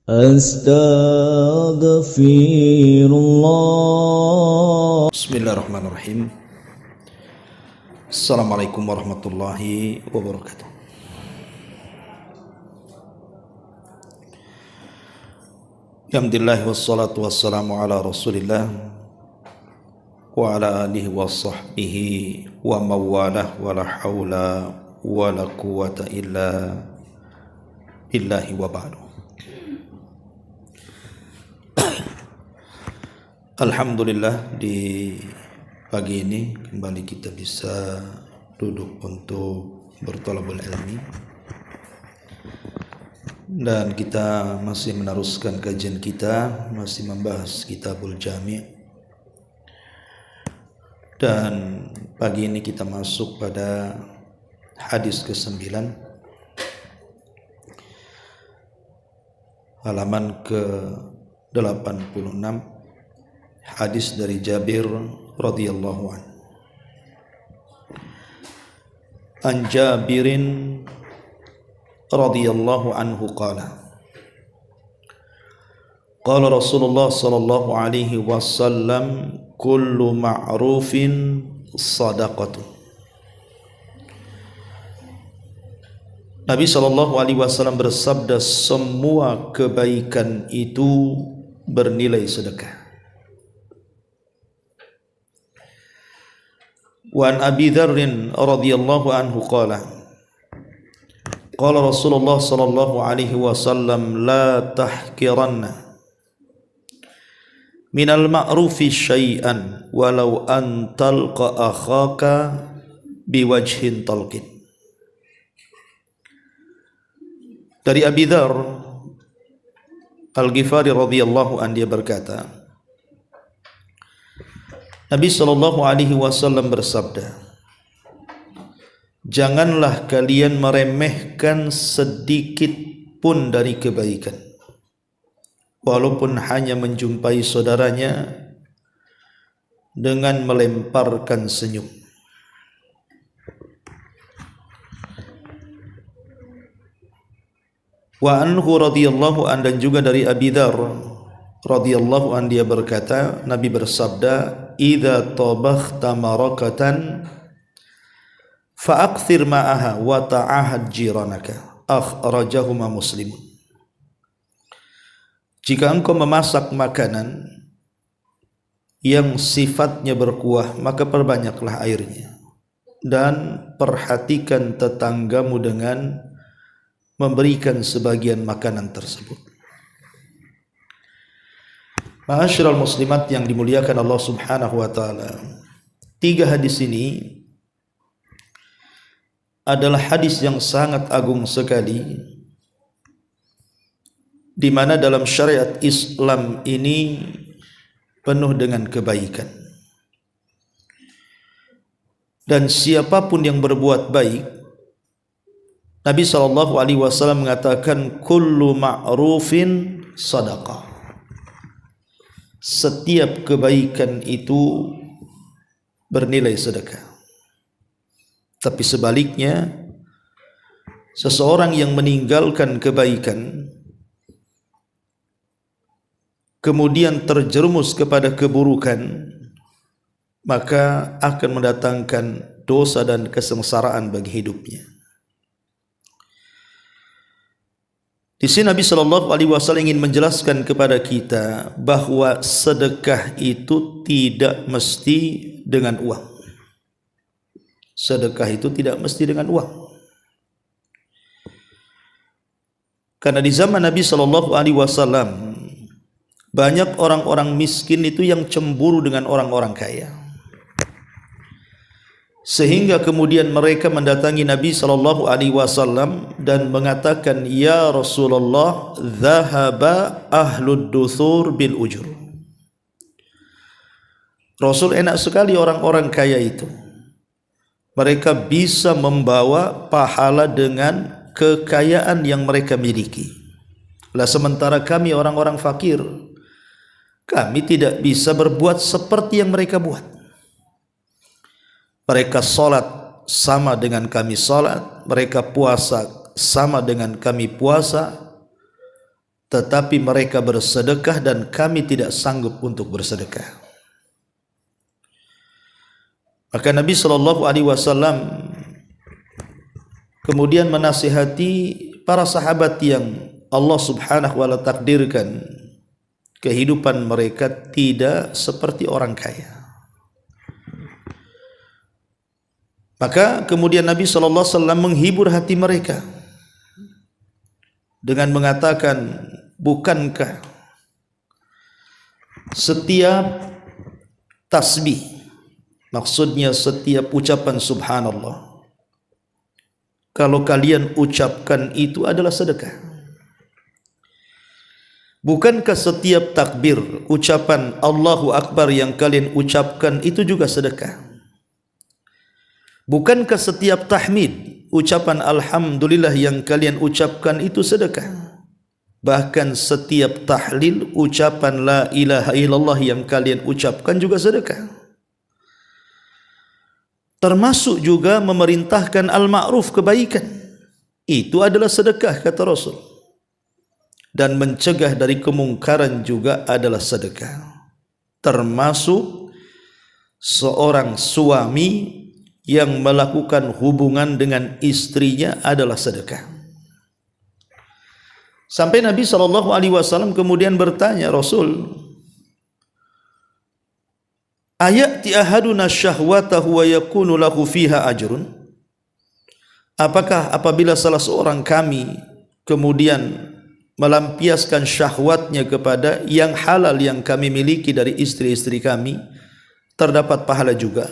Astaghfirullah. Bismillahirrahmanirrahim. Assalamualaikum warahmatullahi wabarakatuh. Alhamdulillah wassalatu wassalamu ala Rasulillah wa ala alihi wa sahbihi wa mawalah wa la hawla wa la quwata illa billahi wa ba'du. Alhamdulillah, di pagi ini kembali kita bisa duduk untuk berthalabul ilmi, dan kita masih meneruskan kajian kita, masih membahas Kitabul Jami', dan pagi ini kita masuk pada hadis ke-9, halaman ke-86, hadis dari Jabir radhiyallahu anhu. An Jabirin radhiyallahu anhu qala qala Rasulullah sallallahu alaihi wasallam kullu ma'rufin sadaqatun. Nabi sallallahu alaihi wasallam bersabda, semua kebaikan itu bernilai sedekah. Wa an Abi Dzar radhiyallahu anhu qala qala Rasulullah sallallahu alaihi wasallam la tahqiranna minal ma'rufi syai'an walau an talqa akhaka biwajhin talqin. Dari Abi Dzar Al-Ghifari radhiyallahu anhu, dia berkata, Nabi sallallahu alaihi wasallam bersabda, janganlah kalian meremehkan sedikit pun dari kebaikan, walaupun hanya menjumpai saudaranya dengan melemparkan senyum. Wa anhu radhiyallahu an, dan juga dari Abi Dzar radhiyallahu an, dia berkata, Nabi bersabda, idza tabakhta marakatan fa'akthir ma'aha wa ta'ahad jiranaka, akhrajahuma Muslimun. Jika engkau memasak makanan yang sifatnya berkuah, maka perbanyaklah airnya, dan perhatikan tetanggamu dengan memberikan sebagian makanan tersebut. Ma'asyiral muslimat yang dimuliakan Allah Subhanahu wa taala, tiga hadis ini adalah hadis yang sangat agung sekali, di mana dalam syariat Islam ini penuh dengan kebaikan. Dan siapapun yang berbuat baik, Nabi sallallahu alaihi wasallam mengatakan kullu ma'rufin sadaqah. Setiap kebaikan itu bernilai sedekah. Tapi sebaliknya, seseorang yang meninggalkan kebaikan kemudian terjerumus kepada keburukan, maka akan mendatangkan dosa dan kesengsaraan bagi hidupnya. Di sini Nabi sallallahu alaihi wasallam ingin menjelaskan kepada kita bahwa sedekah itu tidak mesti dengan uang. Sedekah itu tidak mesti dengan uang. Karena di zaman Nabi sallallahu alaihi wasallam banyak orang-orang miskin itu yang cemburu dengan orang-orang kaya, sehingga kemudian mereka mendatangi Nabi sallallahu alaihi wasallam dan mengatakan, ya Rasulullah, dhahaba ahlud duthur bil ujur. Rasul, enak sekali orang-orang kaya itu, mereka bisa membawa pahala dengan kekayaan yang mereka miliki. Lah sementara kami orang-orang fakir, kami tidak bisa berbuat seperti yang mereka buat. Mereka salat sama dengan kami salat, mereka puasa sama dengan kami puasa, tetapi mereka bersedekah dan kami tidak sanggup untuk bersedekah. Maka Nabi SAW kemudian menasihati para sahabat yang Allah Subhanahu wa ta'ala takdirkan kehidupan mereka tidak seperti orang kaya. Maka kemudian Nabi SAW menghibur hati mereka dengan mengatakan, bukankah setiap tasbih, maksudnya setiap ucapan subhanallah, kalau kalian ucapkan itu adalah sedekah? Bukankah setiap takbir, ucapan Allahu Akbar yang kalian ucapkan itu juga sedekah? Bukankah setiap tahmid, ucapan Alhamdulillah yang kalian ucapkan itu sedekah? Bahkan setiap tahlil, ucapan La ilaha illallah yang kalian ucapkan juga sedekah. Termasuk juga memerintahkan al-ma'ruf, kebaikan. Itu adalah sedekah, kata Rasul. Dan mencegah dari kemungkaran juga adalah sedekah. Termasuk seorang suami yang melakukan hubungan dengan istrinya adalah sedekah. Sampai Nabi SAW kemudian bertanya, Rasul, ayati ahaduna syahwatahu wa yakunu lahu fiha ajrun? Apakah apabila salah seorang kami kemudian melampiaskan syahwatnya kepada yang halal yang kami miliki dari istri-istri kami, terdapat pahala juga?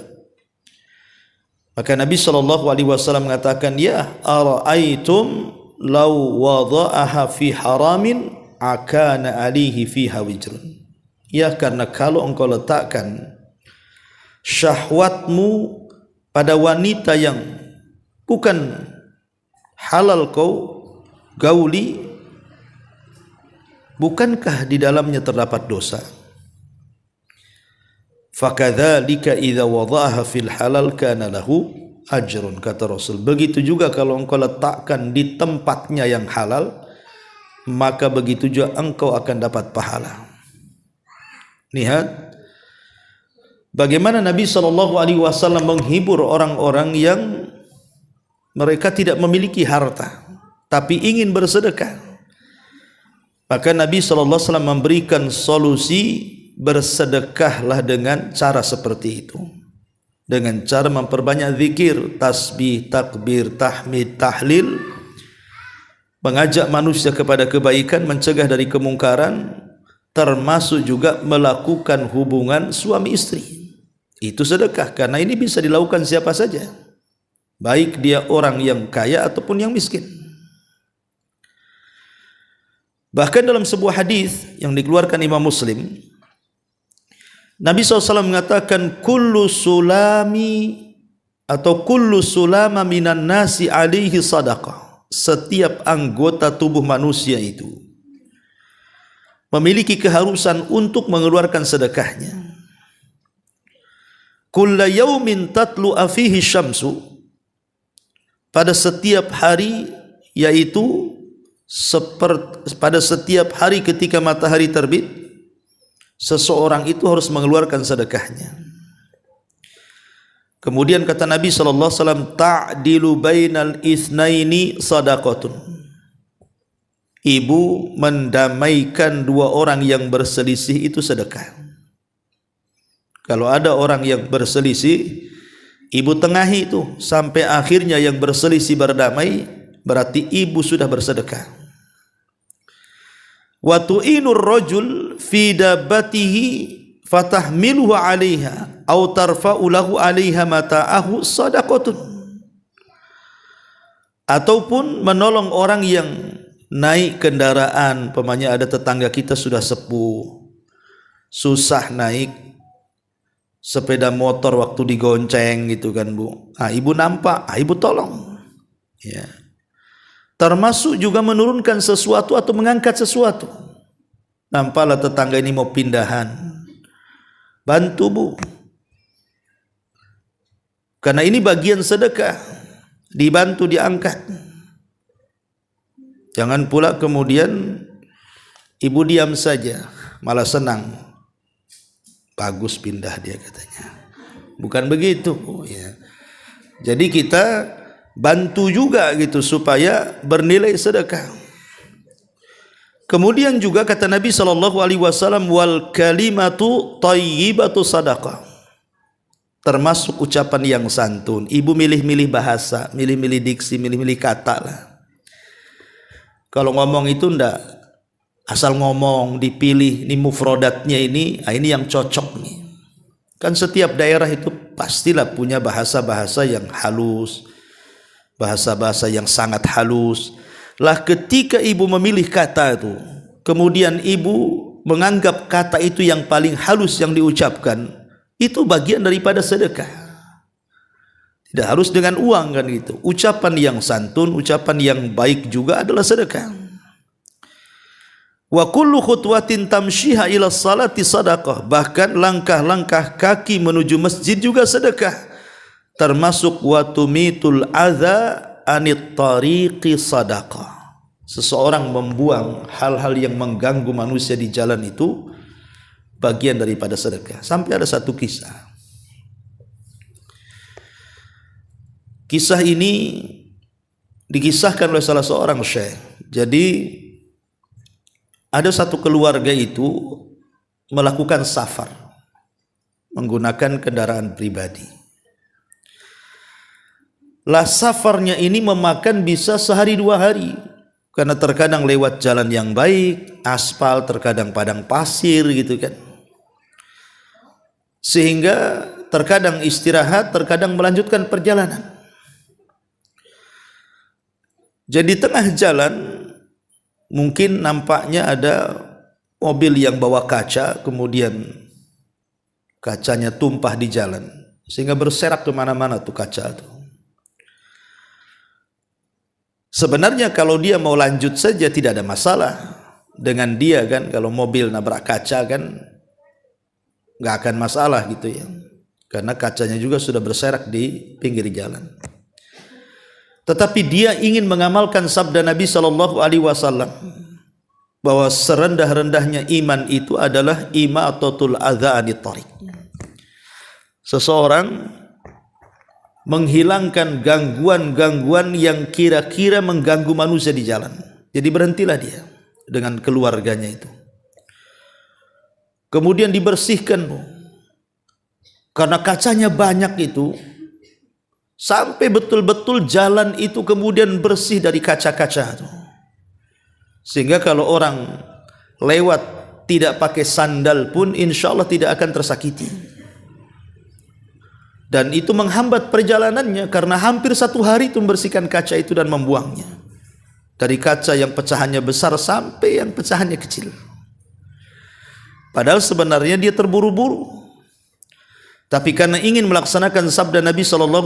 Maka Nabi SAW mengatakan, ya ara'aitum law wada'aha fi haramin akana alihi fiha wijrun. Ya, karena kalau engkau letakkan syahwatmu pada wanita yang bukan halal kau gauli, bukankah di dalamnya terdapat dosa? Fakadzalika idza wada'aha fil halal kana lahu ajrun, kata Rasul. Begitu juga kalau engkau letakkan di tempatnya yang halal, maka begitu juga engkau akan dapat pahala. Lihat bagaimana Nabi SAW menghibur orang-orang yang mereka tidak memiliki harta tapi ingin bersedekah. Maka Nabi SAW memberikan solusi, bersedekahlah dengan cara seperti itu, dengan cara memperbanyak zikir, tasbih, takbir, tahmid, tahlil, mengajak manusia kepada kebaikan, mencegah dari kemungkaran, termasuk juga melakukan hubungan suami istri. Itu sedekah, karena ini bisa dilakukan siapa saja, baik dia orang yang kaya ataupun yang miskin. Bahkan dalam sebuah hadis yang dikeluarkan Imam Muslim, Nabi SAW mengatakan, kullu sulami atau kullu sulama minan nasi alaihi sadaqah. Setiap anggota tubuh manusia itu memiliki keharusan untuk mengeluarkan sedekahnya. Kulla yaumin tatlu afihi syamsu, pada setiap hari, yaitu pada setiap hari ketika matahari terbit, seseorang itu harus mengeluarkan sedekahnya. Kemudian kata Nabi SAW, ta'dilu bainal itsnaini sadaqatun. Ibu mendamaikan dua orang yang berselisih itu sedekah. Kalau ada orang yang berselisih, ibu tengahi itu sampai akhirnya yang berselisih berdamai, berarti ibu sudah bersedekah. Wa tu'inur rajul fi dabbatihi fatahmiluhu 'alaiha aw tarfa'u lahu 'alaiha mata'ahu shadaqatun. Ataupun menolong orang yang naik kendaraan, umpamanya ada tetangga kita sudah sepuh, susah naik sepeda motor waktu digonceng gitu kan, Bu. Ibu nampak, ibu tolong. Ya. Termasuk juga menurunkan sesuatu atau mengangkat sesuatu. Nampaklah tetangga ini mau pindahan, bantu, Bu. Karena ini bagian sedekah, dibantu diangkat. Jangan pula kemudian Ibu diam saja, malah senang. Bagus pindah dia katanya. Bukan begitu ya. Jadi kita bantu juga gitu supaya bernilai sedekah. Kemudian juga kata Nabi SAW, wal kalimatu thayyibatu sadaqah. Termasuk ucapan yang santun. Ibu milih-milih bahasa, milih-milih diksi, milih-milih kata lah. Kalau ngomong itu ndak asal ngomong, dipilih, ini mufrodatnya ini yang cocok nih. Kan setiap daerah itu pastilah punya bahasa-bahasa yang halus, bahasa-bahasa yang sangat halus. Lah ketika ibu memilih kata itu, kemudian ibu menganggap kata itu yang paling halus yang diucapkan, itu bagian daripada sedekah. Tidak harus dengan uang kan gitu. Ucapan yang santun, ucapan yang baik juga adalah sedekah. Wa kullu khutwatin tamshiha ila salati sadaqah. Bahkan langkah-langkah kaki menuju masjid juga sedekah. Termasuk wa tumitul adza anit tariqi sadaqah. Seseorang membuang hal-hal yang mengganggu manusia di jalan itu bagian daripada sedekah. Sampai ada satu kisah. Kisah ini dikisahkan oleh salah seorang syekh. Jadi ada satu keluarga itu melakukan safar menggunakan kendaraan pribadi. Lah safarnya ini memakan bisa sehari 2 hari. Karena terkadang lewat jalan yang baik, aspal, terkadang padang pasir gitu kan. Sehingga terkadang istirahat, terkadang melanjutkan perjalanan. Jadi tengah jalan mungkin nampaknya ada mobil yang bawa kaca, kemudian kacanya tumpah di jalan sehingga berserak kemana-mana tuh kaca tuh. Sebenarnya kalau dia mau lanjut saja tidak ada masalah dengan dia kan, kalau mobil nabrak kaca kan nggak akan masalah gitu ya, karena kacanya juga sudah berserak di pinggir jalan. Tetapi dia ingin mengamalkan sabda Nabi SAW bahwa serendah-rendahnya iman itu adalah imatatul adza anit thariq. Seseorang menghilangkan gangguan-gangguan yang kira-kira mengganggu manusia di jalan. Jadi berhentilah dia dengan keluarganya itu. Kemudian dibersihkan, karena kacanya banyak itu, sampai betul-betul jalan itu kemudian bersih dari kaca-kaca itu. Sehingga kalau orang lewat tidak pakai sandal pun insya Allah tidak akan tersakiti. Dan itu menghambat perjalanannya karena hampir 1 hari itu membersihkan kaca itu dan membuangnya. Dari kaca yang pecahannya besar sampai yang pecahannya kecil. Padahal sebenarnya dia terburu-buru. Tapi karena ingin melaksanakan sabda Nabi SAW,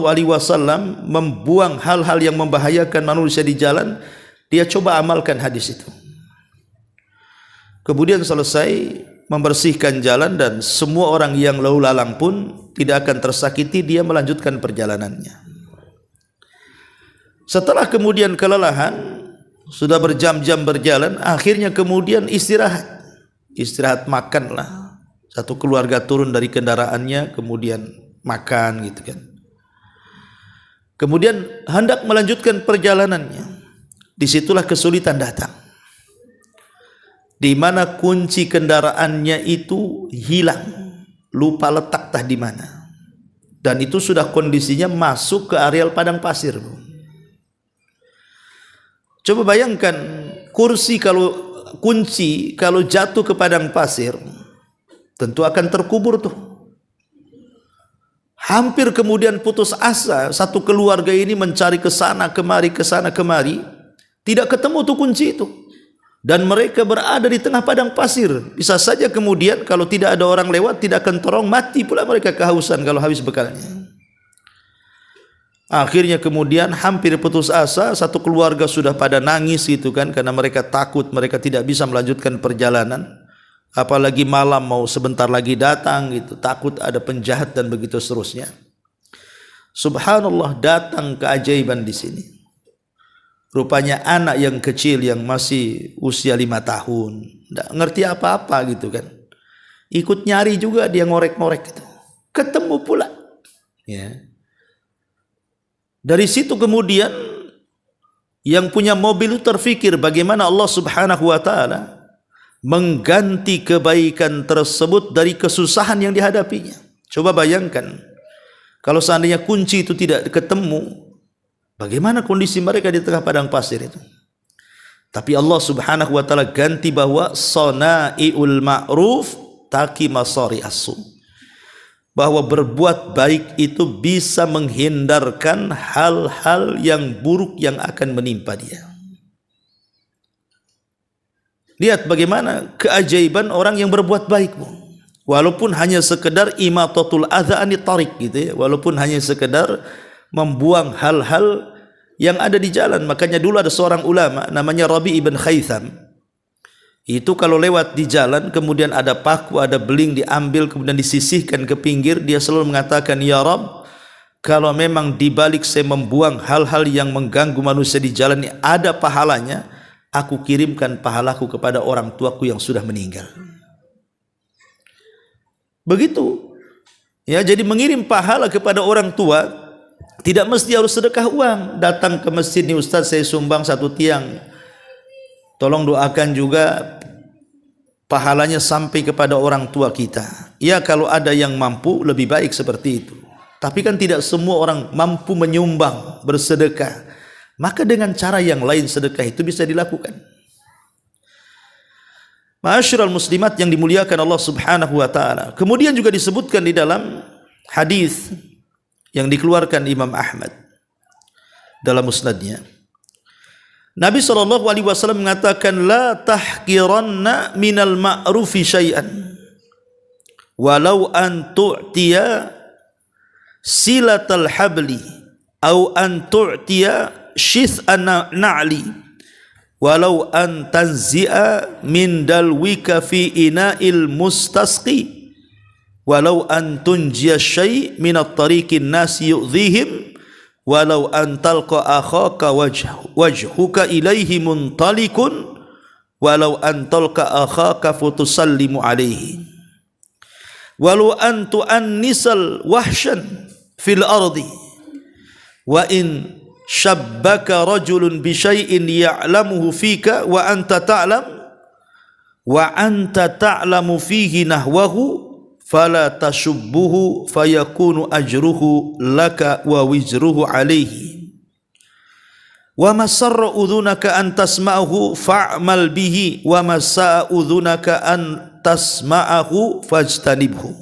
membuang hal-hal yang membahayakan manusia di jalan, dia coba amalkan hadis itu. Kemudian selesai membersihkan jalan dan semua orang yang lalu lalang pun tidak akan tersakiti, dia melanjutkan perjalanannya. Setelah kemudian kelelahan, sudah berjam-jam berjalan, akhirnya kemudian istirahat makanlah. Satu keluarga turun dari kendaraannya, kemudian makan gitu kan. Kemudian hendak melanjutkan perjalanannya. Disitulah kesulitan datang. Di mana kunci kendaraannya itu hilang, lupa letak tah di mana. Dan itu sudah kondisinya masuk ke areal padang pasir. Coba bayangkan kunci kalau jatuh ke padang pasir, tentu akan terkubur tuh. Hampir kemudian putus asa, satu keluarga ini mencari ke sana kemari, tidak ketemu tuh kunci itu. Dan mereka berada di tengah padang pasir. Bisa saja kemudian kalau tidak ada orang lewat, tidak akan terong, mati pula mereka kehausan kalau habis bekalnya. Akhirnya kemudian hampir putus asa, satu keluarga sudah pada nangis gitu kan, karena mereka takut mereka tidak bisa melanjutkan perjalanan. Apalagi malam mau sebentar lagi datang gitu, takut ada penjahat dan begitu seterusnya. Subhanallah, datang keajaiban di sini. Rupanya anak yang kecil yang masih usia 5 tahun, tidak ngerti apa-apa gitu kan. Ikut nyari juga, dia ngorek-ngorek gitu. Ketemu pula. Ya. Dari situ kemudian yang punya mobil itu terfikir bagaimana Allah Subhanahu wa taala mengganti kebaikan tersebut dari kesusahan yang dihadapinya. Coba bayangkan kalau seandainya kunci itu tidak ketemu, bagaimana kondisi mereka di tengah padang pasir itu. Tapi Allah Subhanahu wa taala ganti bahwa sana'iul ma'ruf taqi masari as-su, bahwa berbuat baik itu bisa menghindarkan hal-hal yang buruk yang akan menimpa dia. Lihat bagaimana keajaiban orang yang berbuat baik, walaupun hanya sekedar imatatul adza anit tariq gitu ya, walaupun hanya sekedar membuang hal-hal yang ada di jalan. Makanya dulu ada seorang ulama namanya Rabi ibn Khaytham. Itu kalau lewat di jalan kemudian ada paku, ada beling diambil kemudian disisihkan ke pinggir, dia selalu mengatakan, ya Rabb, kalau memang dibalik saya membuang hal-hal yang mengganggu manusia di jalan ini ada pahalanya, aku kirimkan pahalaku kepada orang tuaku yang sudah meninggal. Begitu. Ya, jadi mengirim pahala kepada orang tua tidak mesti harus sedekah uang. Datang ke masjid nih Ustaz, saya sumbang 1 tiang. Tolong doakan juga pahalanya sampai kepada orang tua kita. Ya, kalau ada yang mampu lebih baik seperti itu. Tapi kan tidak semua orang mampu menyumbang, bersedekah. Maka dengan cara yang lain sedekah itu bisa dilakukan. Ma'asyiral muslimat yang dimuliakan Allah Subhanahu wa taala. Kemudian juga disebutkan di dalam hadis yang dikeluarkan Imam Ahmad dalam musnadnya. Nabi SAW mengatakan, la tahqiranna minal ma'rufi syai'an walau an tu'tiya silatal habli au an tu'tiya syith'an na'li walau an tanzi'a min dalwika fi ina'il mustasqi walau an tunjiya syai' minat tariqin nasi yu'dhihim walau an talqa akhaka wajhuka ilaihi muntalikun walau an talqa akhaka futusallimu alaihi walau an tu'annisal wahshan fil ardi wa in syabbaka rajulun bi syai'in ya'lamuhu fika wa anta ta'lamu fihi nahwahu fala tashubbuhu fayakunu ajruhu laka wa wizruhu alaihi wa masarra udhunaka an tasma'ahu fa'mal bihi wa masa'a udhunaka an tasma'ahu fajtanibhu.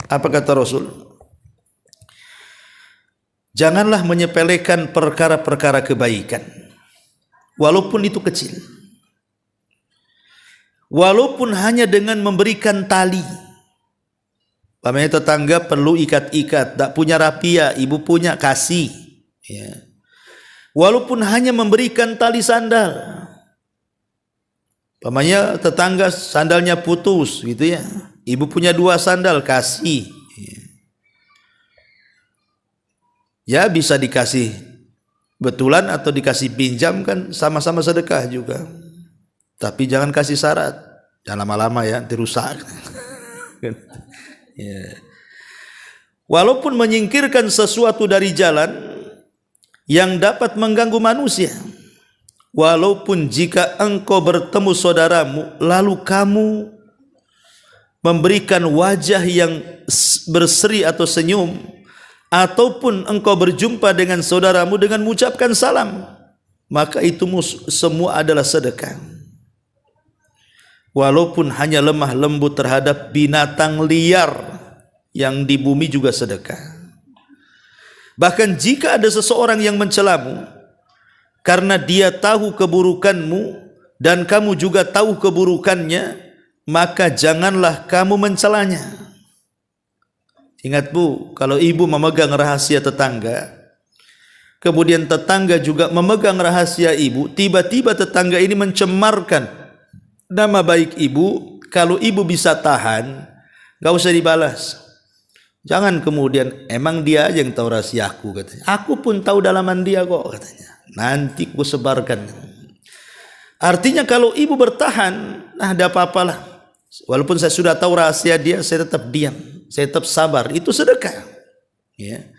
Apa kata Rasul? Janganlah menyepelekan perkara-perkara kebaikan, walaupun itu kecil, walaupun hanya dengan memberikan tali. Pamannya tetangga perlu ikat-ikat, tak punya rapia, ibu punya, kasih. Ya. Walaupun hanya memberikan tali sandal. Pamannya tetangga sandalnya putus, gitu ya. Ibu punya 2 sandal, kasih. Ya bisa dikasih betulan atau dikasih pinjam kan sama-sama sedekah juga. Tapi jangan kasih syarat, jangan lama-lama ya, nanti rusak. Ya. Walaupun menyingkirkan sesuatu dari jalan yang dapat mengganggu manusia, walaupun jika engkau bertemu saudaramu lalu kamu memberikan wajah yang berseri atau senyum, ataupun engkau berjumpa dengan saudaramu dengan mengucapkan salam, maka itu semua adalah sedekah. Walaupun hanya lemah lembut terhadap binatang liar yang di bumi juga sedekah. Bahkan jika ada seseorang yang mencelamu karena dia tahu keburukanmu dan kamu juga tahu keburukannya, maka janganlah kamu mencelanya. Ingat Bu, kalau ibu memegang rahasia tetangga, kemudian tetangga juga memegang rahasia ibu, tiba-tiba tetangga ini mencemarkan nama baik ibu, kalau ibu bisa tahan, gak usah dibalas. Jangan kemudian, emang dia aja yang tahu rahasiaku, katanya. Aku pun tahu dalaman dia kok, katanya. nanti ku sebarkan. Artinya kalau ibu bertahan, nah ada apa-apalah. Walaupun saya sudah tahu rahasia dia, saya tetap diam, saya tetap sabar. Itu sedekah. Ya.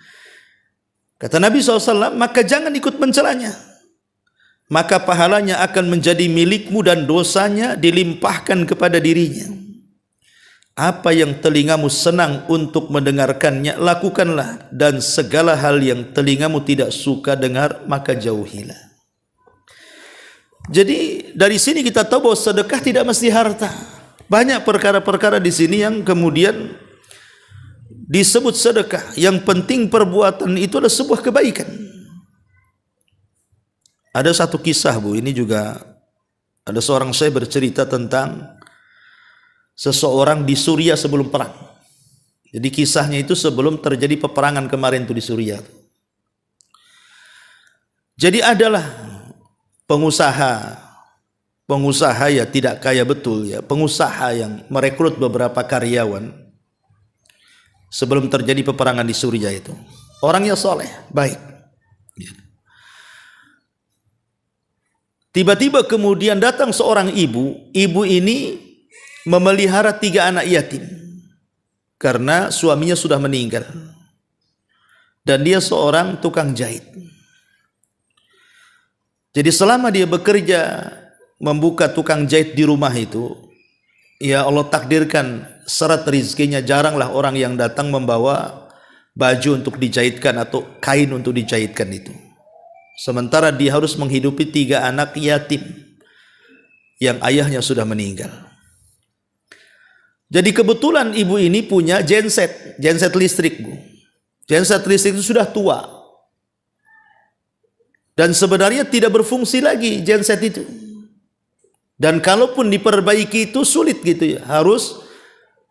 Kata Nabi SAW, maka jangan ikut mencelanya. Maka pahalanya akan menjadi milikmu dan dosanya dilimpahkan kepada dirinya. Apa yang telingamu senang untuk mendengarkannya, lakukanlah. Dan segala hal yang telingamu tidak suka dengar, maka jauhilah. Jadi dari sini kita tahu bahwa sedekah tidak mesti harta. Banyak perkara-perkara di sini yang kemudian disebut sedekah. Yang penting perbuatan itu adalah sebuah kebaikan. Ada satu kisah, Bu, ini juga ada seorang saya bercerita tentang seseorang di Suriah sebelum perang. Jadi kisahnya itu sebelum terjadi peperangan kemarin itu di Suriah. Jadi adalah pengusaha ya tidak kaya betul ya, pengusaha yang merekrut beberapa karyawan sebelum terjadi peperangan di Suriah itu. Orangnya soleh, baik. Tiba-tiba kemudian datang seorang ibu. Ibu ini memelihara 3 anak yatim karena suaminya sudah meninggal dan dia seorang tukang jahit. Jadi selama dia bekerja membuka tukang jahit di rumah itu, ya Allah takdirkan syarat rezekinya, jaranglah orang yang datang membawa baju untuk dijahitkan atau kain untuk dijahitkan itu. Sementara dia harus menghidupi 3 anak yatim yang ayahnya sudah meninggal. Jadi kebetulan ibu ini punya genset listrik, Bu. Genset listrik itu sudah tua. Dan sebenarnya tidak berfungsi lagi genset itu. Dan kalaupun diperbaiki itu sulit gitu ya. Harus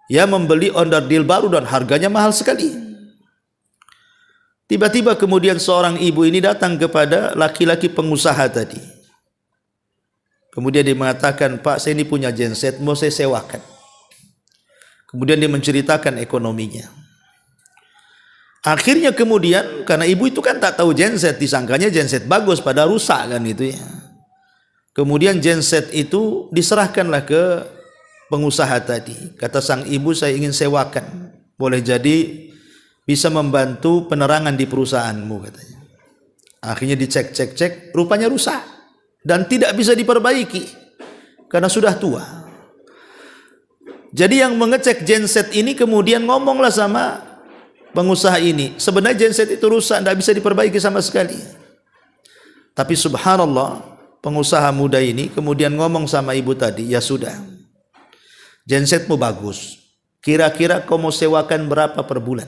ya membeli onderdil baru dan harganya mahal sekali. Tiba-tiba kemudian seorang ibu ini datang kepada laki-laki pengusaha tadi. Kemudian dia mengatakan, "Pak, saya ini punya genset, mau saya sewakan." Kemudian dia menceritakan ekonominya. Akhirnya kemudian karena ibu itu kan tak tahu genset, disangkanya genset bagus pada rusak kan itu ya. Kemudian genset itu diserahkanlah ke pengusaha tadi. Kata sang ibu, "Saya ingin sewakan. Boleh jadi bisa membantu penerangan di perusahaanmu," katanya. Akhirnya dicek, rupanya rusak dan tidak bisa diperbaiki karena sudah tua. Jadi yang mengecek genset ini kemudian ngomonglah sama pengusaha ini, sebenarnya genset itu rusak, tidak bisa diperbaiki sama sekali. Tapi subhanallah, pengusaha muda ini kemudian ngomong sama ibu tadi, "Ya sudah, gensetmu bagus, kira-kira kau mau sewakan berapa per bulan?"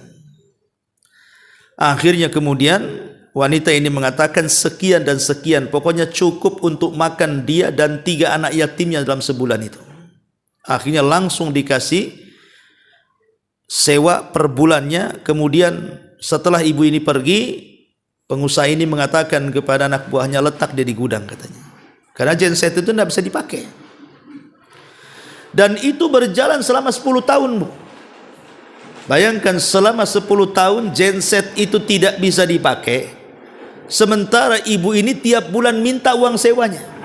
Akhirnya kemudian wanita ini mengatakan sekian dan sekian, pokoknya cukup untuk makan dia dan 3 anak yatimnya dalam sebulan itu. Akhirnya langsung dikasih sewa per bulannya. Kemudian setelah ibu ini pergi, pengusaha ini mengatakan kepada anak buahnya, "Letak dia di gudang," katanya. Karena genset itu tidak bisa dipakai. Dan itu berjalan selama 10 tahun, Bu. Bayangkan selama 10 tahun genset itu tidak bisa dipakai. Sementara ibu ini tiap bulan minta uang sewanya.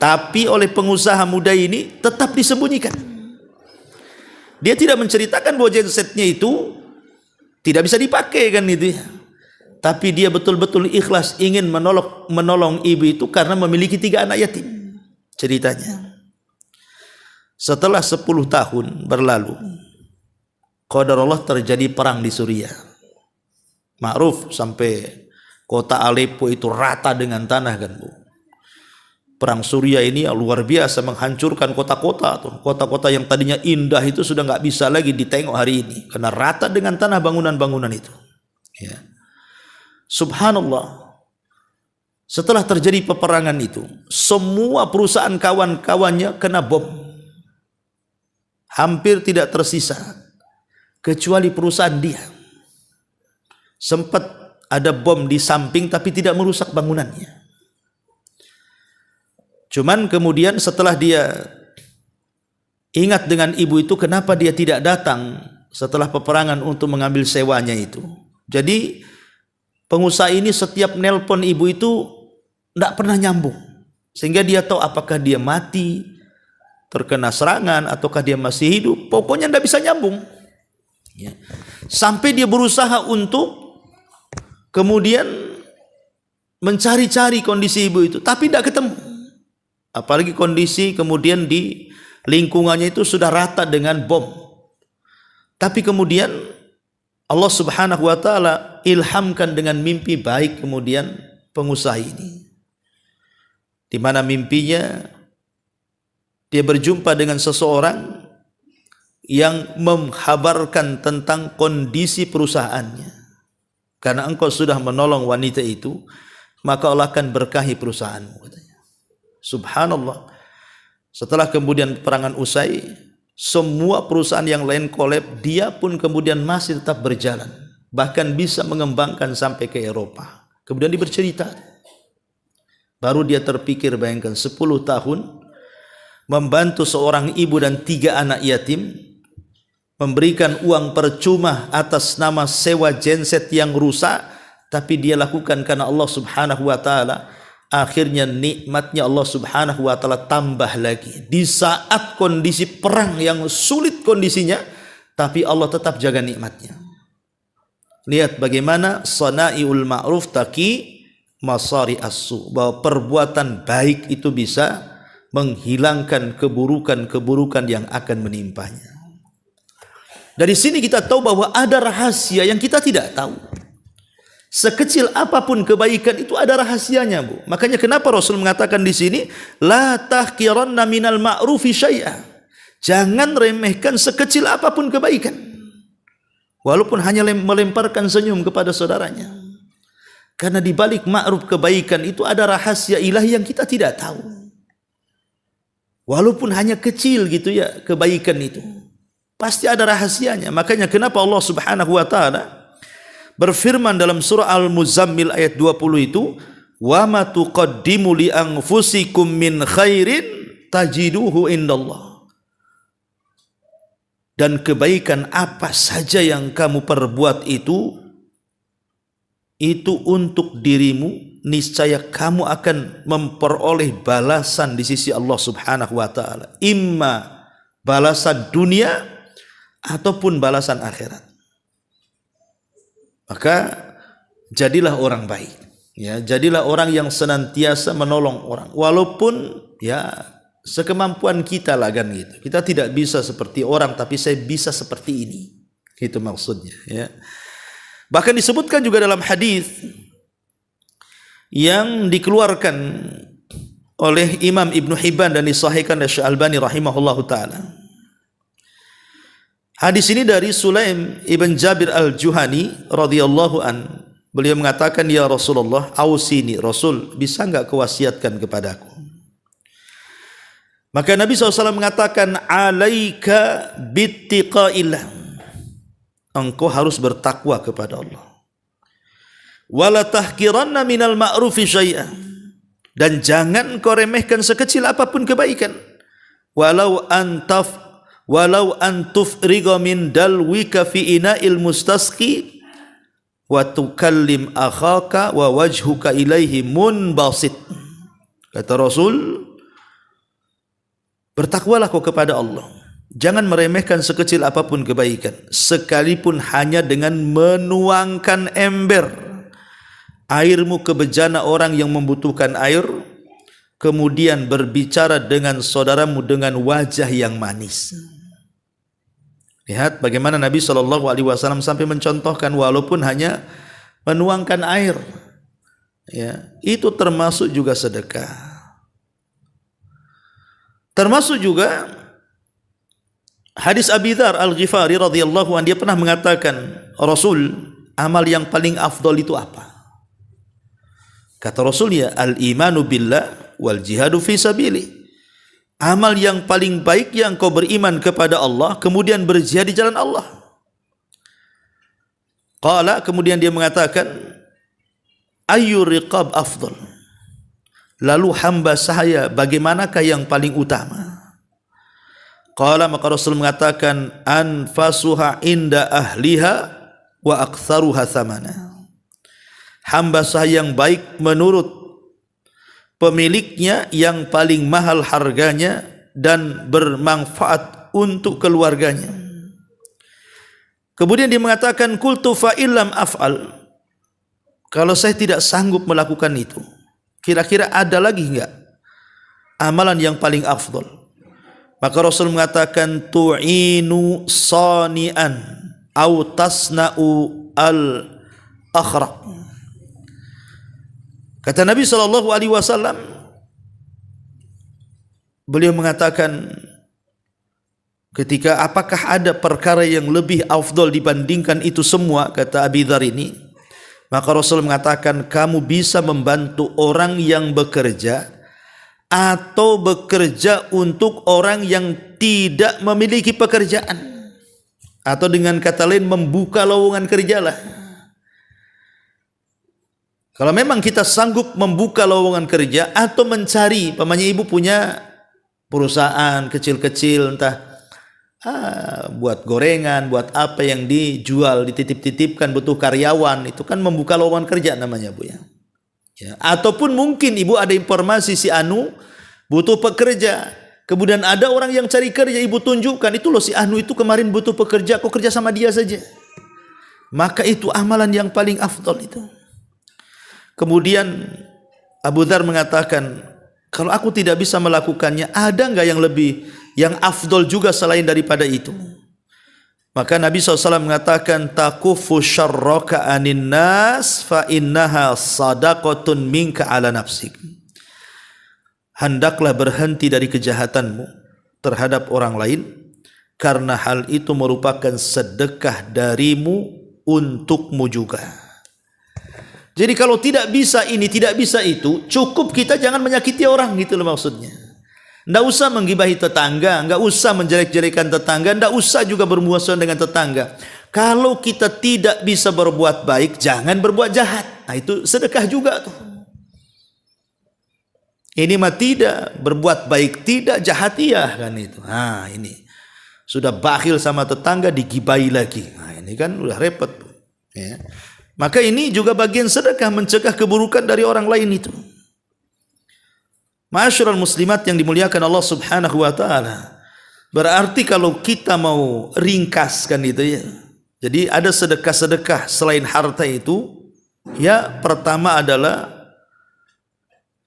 Tapi oleh pengusaha muda ini tetap disembunyikan. Dia tidak menceritakan bahwa gensetnya itu tidak bisa dipakai kan itu ya. Tapi dia betul-betul ikhlas ingin menolong ibu itu karena memiliki 3 anak yatim. Ceritanya, setelah 10 tahun berlalu, qadarullah terjadi perang di Suriah. Ma'ruf sampai kota Aleppo itu rata dengan tanah kan, Bu. Perang Suriah ini luar biasa, menghancurkan kota-kota tuh. Kota-kota yang tadinya indah itu sudah nggak bisa lagi ditengok hari ini karena rata dengan tanah bangunan-bangunan itu. Ya. Subhanallah. Setelah terjadi peperangan itu, semua perusahaan kawan-kawannya kena bom. Hampir tidak tersisa kecuali perusahaan dia. Sempat ada bom di samping tapi tidak merusak bangunannya. Cuman kemudian setelah dia ingat dengan ibu itu, kenapa dia tidak datang setelah peperangan untuk mengambil sewanya itu. Jadi pengusaha ini setiap nelpon ibu itu tidak pernah nyambung. Sehingga dia tahu apakah dia mati, terkena serangan, ataukah dia masih hidup. Pokoknya tidak bisa nyambung. Ya. Sampai dia berusaha untuk kemudian mencari-cari kondisi ibu itu, tapi tidak ketemu. Apalagi kondisi kemudian di lingkungannya itu sudah rata dengan bom. Tapi kemudian Allah Subhanahu wa taala ilhamkan dengan mimpi baik kemudian pengusaha ini. Di mana mimpinya dia berjumpa dengan seseorang yang menghabarkan tentang kondisi perusahaannya. Karena engkau sudah menolong wanita itu, maka Allah akan berkahi perusahaanmu, katanya. Subhanallah. Setelah kemudian peperangan usai, semua perusahaan yang lain kolab, dia pun kemudian masih tetap berjalan, bahkan bisa mengembangkan sampai ke Eropa. Kemudian dia bercerita, baru dia terpikir, bayangkan 10 tahun membantu seorang ibu dan 3 anak yatim, memberikan uang percuma atas nama sewa genset yang rusak, tapi dia lakukan karena Allah Subhanahu wa taala. Akhirnya nikmatnya Allah Subhanahu wa taala tambah lagi. Di saat kondisi perang yang sulit kondisinya, tapi Allah tetap jaga nikmatnya. Lihat bagaimana sanaiul ma'ruf taqi masari as-su, bahwa perbuatan baik itu bisa menghilangkan keburukan-keburukan yang akan menimpanya. Dari sini kita tahu bahwa ada rahasia yang kita tidak tahu. Sekecil apapun kebaikan itu ada rahasianya, Bu. Makanya kenapa Rasul mengatakan di sini, la tahqiranna minal ma'rufi syai'a. Jangan remehkan sekecil apapun kebaikan. Walaupun hanya melemparkan senyum kepada saudaranya. Karena di balik ma'ruf kebaikan itu ada rahasia ilahi yang kita tidak tahu. Walaupun hanya kecil gitu ya kebaikan itu, pasti ada rahasianya. Makanya kenapa Allah Subhanahu wa taala berfirman dalam surah Al-Muzammil ayat 20 itu, wa ma tuqaddimu li anfusikum min khairin tajiduhu indallah. Dan kebaikan apa saja yang kamu perbuat itu untuk dirimu, niscaya kamu akan memperoleh balasan di sisi Allah Subhanahu wa taala. Imma balasan dunia ataupun balasan akhirat. Maka jadilah orang baik, ya, jadilah orang yang senantiasa menolong orang, walaupun ya sekemampuan kita lah kan gitu. Kita tidak bisa seperti orang, tapi saya bisa seperti ini, itu maksudnya. Ya. Bahkan disebutkan juga dalam hadis yang dikeluarkan oleh Imam Ibnu Hibban dan disahihkan oleh Syekh Albani rahimahullahu taala. Hadis ini dari Sulaim ibn Jabir al-Juhani radhiyallahu an. Beliau mengatakan, ya Rasulullah, ausini, Rasul, bisa enggak kewasiatkan kepadaku? Maka Nabi SAW mengatakan, alaika bittiqaillah, engkau harus bertakwa kepada Allah. Wala tahqiranna minal ma'rufi syai'a, dan jangan kau remehkan sekecil apapun kebaikan. Walau antufriga min dalwika fi ina'il mustasqi wa tukallim akhaka wa wajhuka ilaihi munbasit. Kata Rasul, bertakwalah kau kepada Allah. Jangan meremehkan sekecil apapun kebaikan, sekalipun hanya dengan menuangkan ember airmu ke bejana orang yang membutuhkan air, kemudian berbicara dengan saudaramu dengan wajah yang manis. Lihat bagaimana Nabi SAW sampai mencontohkan, walaupun hanya menuangkan air, ya, itu termasuk juga sedekah. Termasuk juga hadis Abi Dzar Al-Ghifari radhiyallahu anhu, dia pernah mengatakan, Rasul, amal yang paling afdol itu apa? Kata Rasul, ya, al-imanu billah wal jihadu fi sabili. Amal yang paling baik yang kau beriman kepada Allah, kemudian berjihad di jalan Allah. Qala, kemudian dia mengatakan, ayyur riqab afdal. Lalu hamba sahaya bagaimanakah yang paling utama? Qala, maka Rasul mengatakan, anfasuha inda ahliha wa aktsaruha thamana. Hamba sahaya yang baik menurut pemiliknya yang paling mahal harganya dan bermanfaat untuk keluarganya. Kemudian dia mengatakan, qultu fa illam af'al, kalau saya tidak sanggup melakukan itu, kira-kira ada lagi enggak amalan yang paling afdal? Maka Rasul mengatakan, tu'inu sani'an au tasna'u al-akhraq. Kata Nabi SAW, beliau mengatakan ketika apakah ada perkara yang lebih afdal dibandingkan itu semua, kata Abi Dzar ini, maka Rasul mengatakan, kamu bisa membantu orang yang bekerja atau bekerja untuk orang yang tidak memiliki pekerjaan, atau dengan kata lain membuka lowongan kerjalah. Kalau memang kita sanggup membuka lowongan kerja atau mencari, pamannya ibu punya perusahaan kecil-kecil, entah buat gorengan, buat apa yang dijual, dititip-titipkan, butuh karyawan, itu kan membuka lowongan kerja namanya, Bu ya. Ya, ataupun mungkin ibu ada informasi si Anu butuh pekerja, kemudian ada orang yang cari kerja, ibu tunjukkan, itu loh si Anu itu kemarin butuh pekerja, kok kerja sama dia saja. Maka itu amalan yang paling afdal itu. Kemudian Abu Dzar mengatakan, kalau aku tidak bisa melakukannya, ada enggak yang afdal juga selain daripada itu? Maka Nabi SAW mengatakan, takufu syarraka anin nas fa innaha sadaqatun minka ala nafsik. Hendaklah berhenti dari kejahatanmu terhadap orang lain, karena hal itu merupakan sedekah darimu untukmu juga. Jadi kalau tidak bisa ini, tidak bisa itu, cukup kita jangan menyakiti orang, gitu loh maksudnya. Tidak usah menggibahi tetangga, tidak usah menjelek-jelekan tetangga, tidak usah juga bermusuhan dengan tetangga. Kalau kita tidak bisa berbuat baik, jangan berbuat jahat. Nah itu sedekah juga tuh. Ini mah tidak, berbuat baik tidak, jahat iya kan itu. Nah ini sudah bakhil sama tetangga, digibahi lagi. Nah ini kan udah repot. Ya. Maka ini juga bagian sedekah, mencegah keburukan dari orang lain itu. Ma'asyiral muslimat yang dimuliakan Allah Subhanahu wa taala. Berarti kalau kita mau ringkaskan itu ya. Jadi ada sedekah-sedekah selain harta itu, ya pertama adalah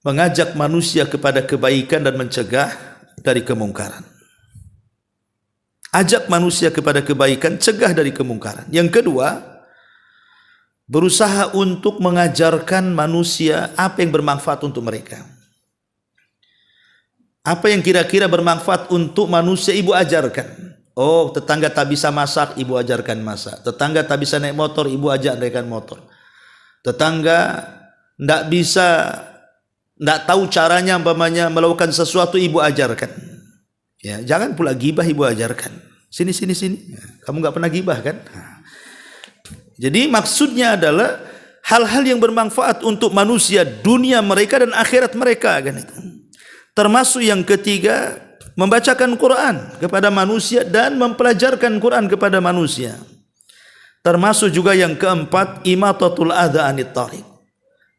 mengajak manusia kepada kebaikan dan mencegah dari kemungkaran. Ajak manusia kepada kebaikan, cegah dari kemungkaran. Yang kedua, berusaha untuk mengajarkan manusia apa yang bermanfaat untuk mereka. Apa yang kira-kira bermanfaat untuk manusia, ibu ajarkan. Oh, tetangga tak bisa masak, ibu ajarkan masak. Tetangga tak bisa naik motor, ibu ajarkan motor. Tetangga tidak tahu caranya umpamanya melakukan sesuatu, ibu ajarkan. Ya, jangan pula gibah, ibu ajarkan. Sini. Kamu nggak pernah gibah kan? Jadi maksudnya adalah hal-hal yang bermanfaat untuk manusia, dunia mereka dan akhirat mereka kan itu. Termasuk yang ketiga, membacakan Quran kepada manusia dan mempelajarkan Quran kepada manusia. Termasuk juga yang keempat, imatatul adza anit thariq.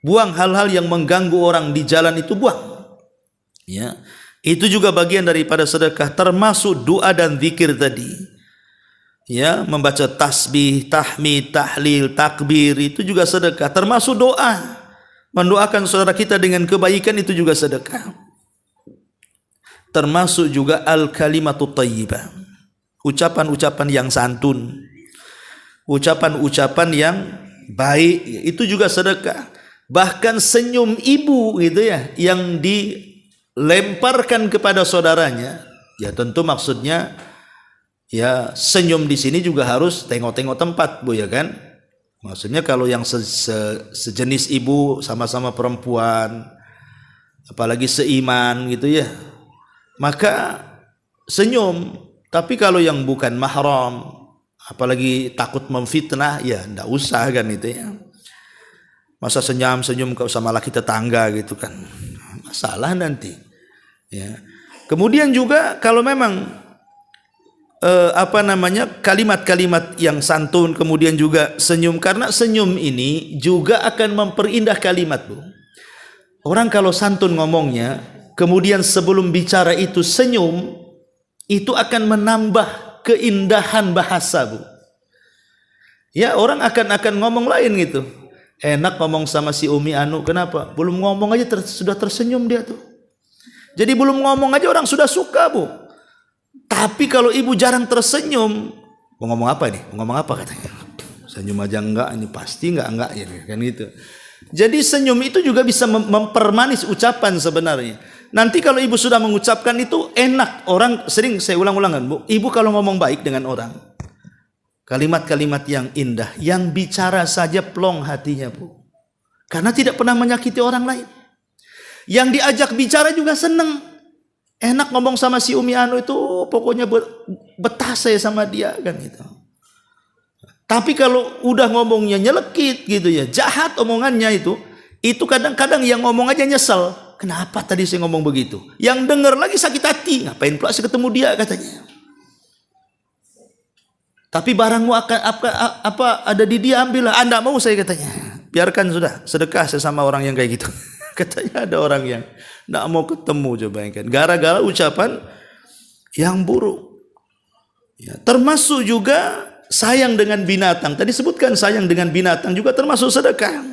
Buang hal-hal yang mengganggu orang di jalan itu, buang. Ya. Itu juga bagian daripada sedekah, termasuk doa dan zikir tadi. Ya, membaca tasbih, tahmid, tahlil, takbir, itu juga sedekah. Termasuk doa, mendoakan saudara kita dengan kebaikan, itu juga sedekah. Termasuk juga al-kalimatut thayyibah, ucapan-ucapan yang santun, ucapan-ucapan yang baik, itu juga sedekah. Bahkan senyum ibu gitu ya, yang dilemparkan kepada saudaranya, ya tentu maksudnya ya senyum di sini juga harus tengok-tengok tempat, Bu ya kan? Maksudnya kalau yang sejenis ibu, sama-sama perempuan, apalagi seiman gitu ya, maka senyum. Tapi kalau yang bukan mahram, apalagi takut memfitnah, ya ndak usah kan itu ya. Masa senyum sama laki tetangga gitu kan, masalah nanti ya. Kemudian juga kalau memang kalimat-kalimat yang santun, kemudian juga senyum, karena senyum ini juga akan memperindah kalimat, Bu. Orang kalau santun ngomongnya, kemudian sebelum bicara itu senyum, itu akan menambah keindahan bahasa, Bu. Ya, orang akan ngomong lain gitu. Enak ngomong sama si Umi Anu, kenapa? Belum ngomong aja sudah tersenyum dia tuh. Jadi belum ngomong aja orang sudah suka, Bu. Tapi kalau ibu jarang tersenyum, mau ngomong apa nih? Mau ngomong apa katanya? Senyum aja enggak, ini pasti enggak ya kan gitu. Jadi senyum itu juga bisa mempermanis ucapan sebenarnya. Nanti kalau ibu sudah mengucapkan itu enak. Orang sering saya ulang-ulangan, Bu. Ibu kalau ngomong baik dengan orang, kalimat-kalimat yang indah, yang bicara saja plong hatinya, Bu. Karena tidak pernah menyakiti orang lain. Yang diajak bicara juga senang. Enak ngomong sama si Umi Anu itu, pokoknya betah saya sama dia kan gitu. Tapi kalau udah ngomongnya nyelekit gitu ya, jahat omongannya itu kadang-kadang yang ngomong aja nyesel. Kenapa tadi saya ngomong begitu? Yang denger lagi sakit hati. Ngapain pula saya ketemu dia katanya. Tapi barangmu akan apa ada di dia, ambillah. Anda mau saya katanya. Biarkan sudah, sedekah saya sama orang yang kayak gitu. Katanya ada orang yang enggak mau ketemu, coba bayangkan. Gara-gara ucapan yang buruk. Ya, termasuk juga sayang dengan binatang. Tadi sebutkan sayang dengan binatang juga termasuk sedekah.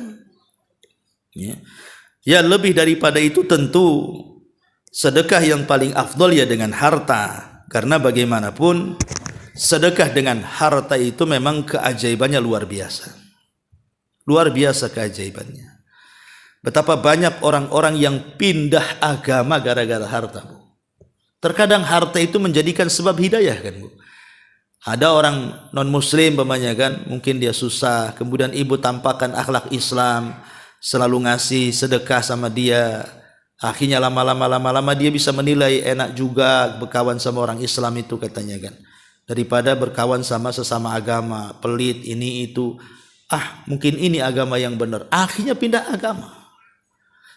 Ya, lebih daripada itu tentu sedekah yang paling afdol ya dengan harta. Karena bagaimanapun sedekah dengan harta itu memang keajaibannya luar biasa. Luar biasa keajaibannya. Betapa banyak orang-orang yang pindah agama gara-gara harta, Bu. Terkadang harta itu menjadikan sebab hidayah kan, Bu. Ada orang non-muslim namanya kan, mungkin dia susah, kemudian ibu tampakkan akhlak Islam, selalu ngasih sedekah sama dia. Akhirnya lama-lama dia bisa menilai enak juga berkawan sama orang Islam itu katanya kan. Daripada berkawan sama sesama agama, pelit ini itu. Mungkin ini agama yang benar. Akhirnya pindah agama.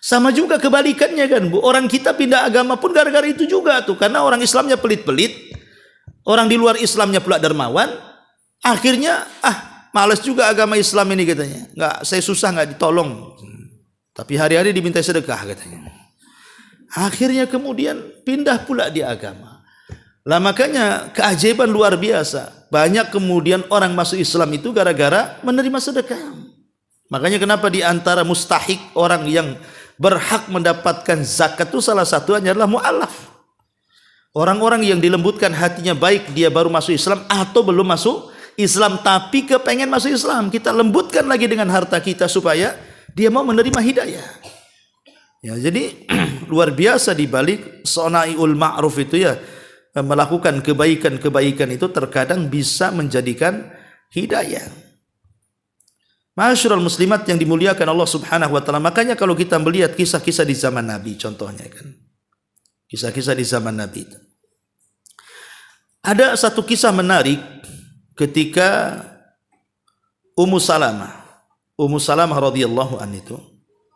Sama juga kebalikannya kan, Bu. Orang kita pindah agama pun gara-gara itu juga tuh, karena orang Islamnya pelit-pelit. Orang di luar Islamnya pula dermawan, akhirnya malas juga agama Islam ini katanya. Saya susah nggak ditolong. Tapi hari-hari diminta sedekah katanya. Akhirnya kemudian pindah pula di agama. Lah makanya keajaiban luar biasa. Banyak kemudian orang masuk Islam itu gara-gara menerima sedekah. Makanya kenapa di antara mustahik orang yang berhak mendapatkan zakat itu salah satunya adalah mu'alaf. Orang-orang yang dilembutkan hatinya baik dia baru masuk Islam atau belum masuk Islam tapi kepengen masuk Islam. Kita lembutkan lagi dengan harta kita supaya dia mau menerima hidayah. Ya, jadi luar biasa dibalik sonaiul ma'ruf itu ya, melakukan kebaikan-kebaikan itu terkadang bisa menjadikan hidayah. Ma'asyiral muslimat yang dimuliakan Allah Subhanahu wa taala. Makanya kalau kita melihat kisah-kisah di zaman Nabi contohnya kan. Kisah-kisah di zaman Nabi itu. Ada satu kisah menarik ketika Ummu Salamah radhiyallahu an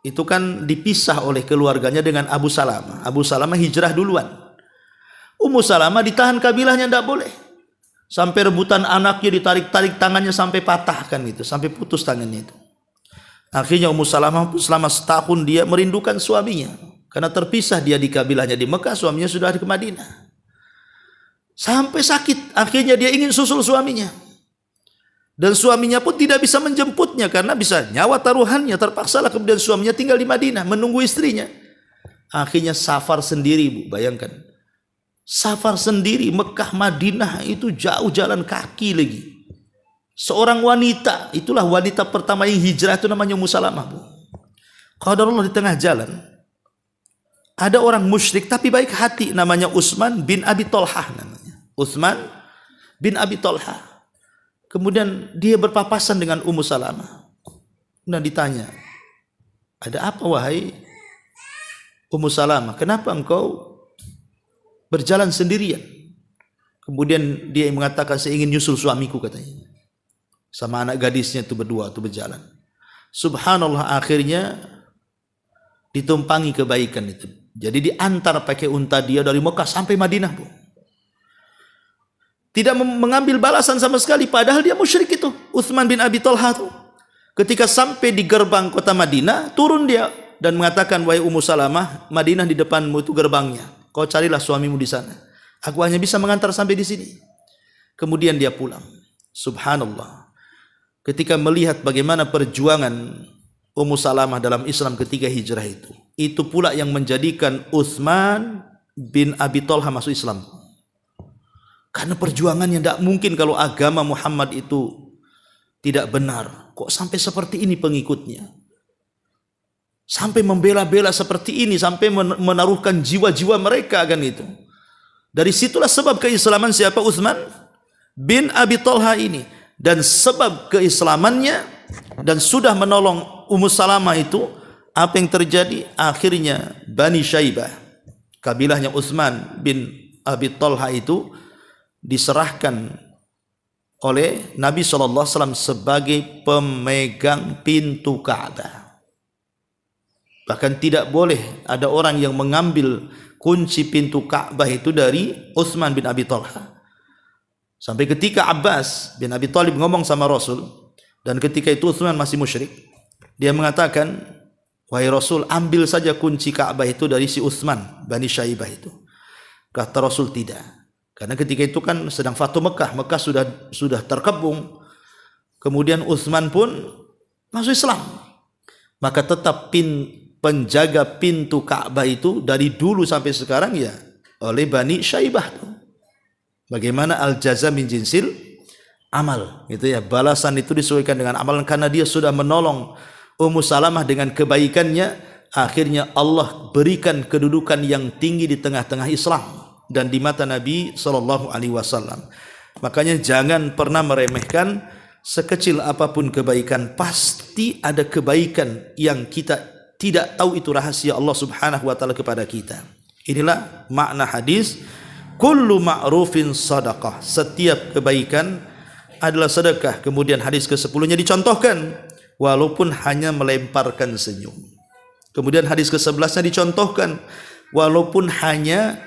itu kan dipisah oleh keluarganya dengan Abu Salamah. Abu Salamah hijrah duluan. Ummu Salamah ditahan kabilahnya, tidak boleh. Sampai rebutan anaknya ditarik-tarik tangannya sampai patah kan itu, sampai putus tangannya itu. Akhirnya Ummu Salamah selama setahun dia merindukan suaminya. Karena terpisah dia di kabilahnya di Mekah, suaminya sudah ada ke Madinah. Sampai sakit, akhirnya dia ingin susul suaminya. Dan suaminya pun tidak bisa menjemputnya karena bisa nyawa taruhannya. Terpaksalah kemudian suaminya tinggal di Madinah menunggu istrinya. Akhirnya safar sendiri, Bu, bayangkan. Safar sendiri, Mekah Madinah itu jauh jalan kaki lagi. Seorang wanita, itulah wanita pertama yang hijrah itu namanya Ummu Salamah, Bu. Qadarullah di tengah jalan ada orang musyrik tapi baik hati namanya Utsman bin Abi Thalhah namanya. Utsman bin Abi Thalhah. Kemudian dia berpapasan dengan Ummu Salamah. Kemudian ditanya, "Ada apa wahai Ummu Salamah? Kenapa engkau berjalan sendirian?" Kemudian dia mengatakan, "Saya ingin nyusul suamiku," katanya. Sama anak gadisnya itu berdua itu berjalan. Subhanallah, akhirnya ditumpangi kebaikan itu. Jadi diantar pakai unta dia dari Mekah sampai Madinah, Bu. Tidak mengambil balasan sama sekali, padahal dia musyrik itu. Utsman bin Abi Thalhah itu. Ketika sampai di gerbang kota Madinah, turun dia dan mengatakan, wahai Ummu Salamah, Madinah di depanmu itu gerbangnya. Kau carilah suamimu di sana. Aku hanya bisa mengantar sampai di sini. Kemudian dia pulang. Subhanallah. Ketika melihat bagaimana perjuangan Ummu Salamah dalam Islam ketika hijrah itu pula yang menjadikan Utsman bin Abi Thalha masuk Islam. Karena perjuangannya tidak mungkin kalau agama Muhammad itu tidak benar. Kok sampai seperti ini pengikutnya? Sampai membela-bela seperti ini, sampai menaruhkan jiwa-jiwa mereka kan itu. Dari situlah sebab keislaman siapa? Utsman bin Abi Thalha ini. Dan sebab keislamannya dan sudah menolong Ummu Salamah itu, apa yang terjadi? Akhirnya Bani Syaibah, kabilahnya Utsman bin Abi Thalha itu diserahkan oleh Nabi SAW sebagai pemegang pintu Ka'bah. Bahkan tidak boleh ada orang yang mengambil kunci pintu Ka'bah itu dari Utsman bin Abi Thalha. Sampai ketika Abbas bin Abi Thalib ngomong sama Rasul, dan ketika itu Utsman masih musyrik, dia mengatakan, wahai Rasul, ambil saja kunci Ka'bah itu dari si Utsman Bani Syaibah itu. Kata Rasul, tidak. Karena ketika itu kan sedang Fatu Mekah, Mekah sudah terkepung. Kemudian Utsman pun masuk Islam. Maka tetap penjaga pintu Ka'bah itu dari dulu sampai sekarang ya oleh Bani Syaibah. Bagaimana al-jaza min jinsil amal, gitu ya. Balasan itu disesuaikan dengan amalan, karena dia sudah menolong Ummu Salamah dengan kebaikannya. Akhirnya Allah berikan kedudukan yang tinggi di tengah-tengah Islam dan di mata Nabi SAW. Makanya jangan pernah meremehkan sekecil apapun kebaikan. Pasti ada kebaikan yang kita tidak tahu, itu rahasia Allah Subhanahu wa taala kepada kita. Inilah makna hadis kullu ma'rufin sadaqah. Setiap kebaikan adalah sedekah. Kemudian hadis ke-10-nya dicontohkan, walaupun hanya melemparkan senyum. Kemudian hadis ke-11-nya dicontohkan, walaupun hanya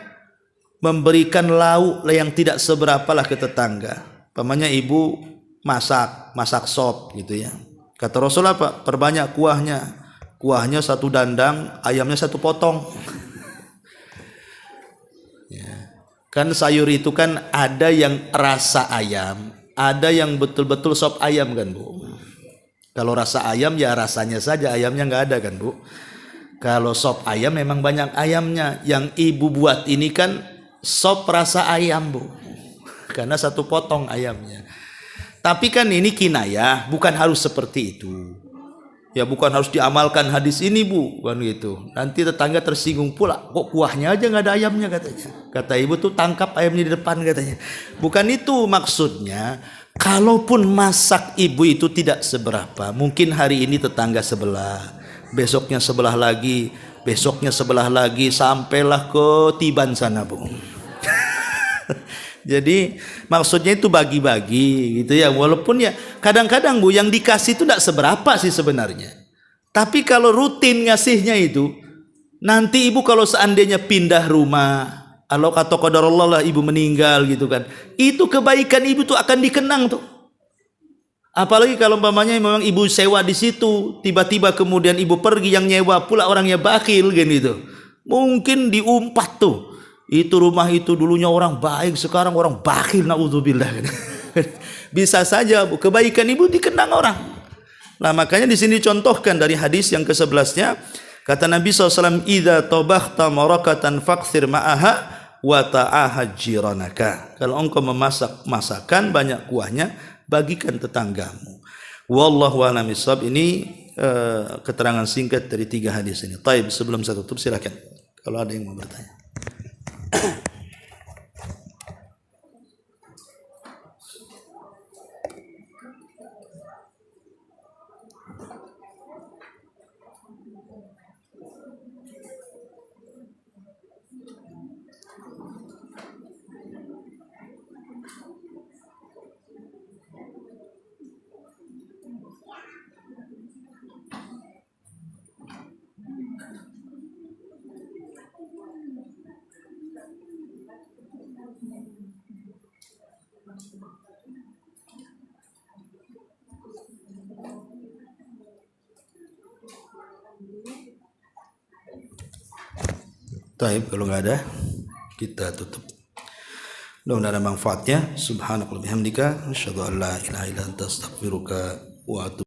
memberikan lauk yang tidak seberapalah ke tetangga. Pamannya ibu masak sop gitu ya. Kata Rasul apa? Perbanyak kuahnya. Kuahnya 1 dandang, ayamnya 1 potong. Ya. Kan sayur itu kan ada yang rasa ayam, ada yang betul-betul sop ayam kan Bu. Kalau rasa ayam ya rasanya saja, ayamnya nggak ada kan Bu. Kalau sop ayam memang banyak ayamnya. Yang ibu buat ini kan sop rasa ayam Bu, karena 1 potong ayamnya. Tapi kan ini kinayah, bukan harus seperti itu. Ya bukan harus diamalkan hadis ini Bu, kan gitu. Nanti tetangga tersinggung pula, kok kuahnya aja nggak ada ayamnya katanya. Kata ibu tuh, tangkap ayamnya di depan katanya. Bukan itu maksudnya. Kalaupun masak ibu itu tidak seberapa, mungkin hari ini tetangga sebelah, besoknya sebelah lagi, besoknya sebelah lagi, sampailah ke Tiban sana Bu. Jadi maksudnya itu bagi-bagi gitu ya. Walaupun ya kadang-kadang Bu yang dikasih itu tidak seberapa sih sebenarnya. Tapi kalau rutin ngasihnya itu, nanti ibu kalau seandainya pindah rumah, Allah kata qadarullah lah ibu meninggal gitu kan, itu kebaikan ibu tuh akan dikenang tuh. Apalagi kalau umpamanya memang ibu sewa di situ, tiba-tiba kemudian ibu pergi, yang nyewa pula orangnya bakhil gitu. Mungkin diumpat tuh. Itu rumah itu dulunya orang baik, sekarang orang bakhil, naudzubillah. Bisa saja Bu, kebaikan ibu dikenang orang. Nah makanya di sini contohkan dari hadis yang ke-11-nya, kata Nabi SAW, idza tabakhta marakatan faqsir ma'aha wa ta'ahad jiranaka. Kalau engkau memasak masakan banyak kuahnya, bagikan tetanggamu. Wallahu a'lam bishawab. Ini keterangan singkat dari 3 hadis ini. Taib, sebelum saya tutup silakan kalau ada yang mau bertanya. Taib, kalau nggak ada kita tutup. Mudah-mudahan ada manfaatnya. Subhanakallahumma bihamdika asyhadu an la ilaha illa anta astaghfiruka wa atubu